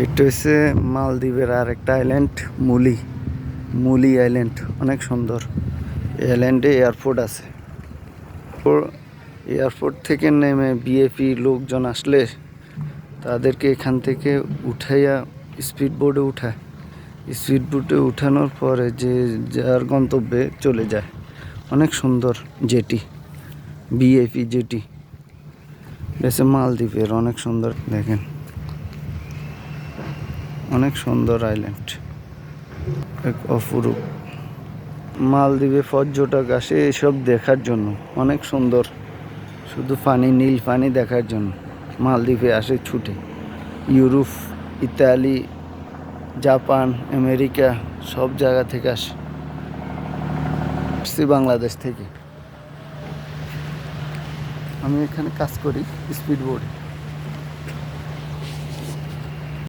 এটা হচ্ছে মালদ্বীপের আর একটা আইল্যান্ড, মুলি মুলি আইল্যান্ড। অনেক সুন্দর। আইল্যান্ডে এয়ারপোর্ট আছে। এয়ারপোর্ট থেকে নেমে বিএপি লোকজন আসলে তাদেরকে এখান থেকে উঠাইয়া স্পিড বোটে উঠায়। স্পিড বোটে উঠানোর পরে যে যার গন্তব্যে চলে যায়। অনেক সুন্দর জেটি, বিএপি জেটি। বেশি মালদ্বীপের অনেক সুন্দর, দেখেন অনেক সুন্দর আইল্যান্ড, এক অপরূপ। মালদ্বীপে পর্যটক আসে এসব দেখার জন্য। অনেক সুন্দর, শুধু পানি, নীল পানি দেখার জন্য মালদ্বীপে আসে ছুটে। ইউরোপ, ইতালি, জাপান, আমেরিকা সব জায়গা থেকে আসে। আসছি বাংলাদেশ থেকে। আমি এখানে কাজ করি স্পিড বোটে।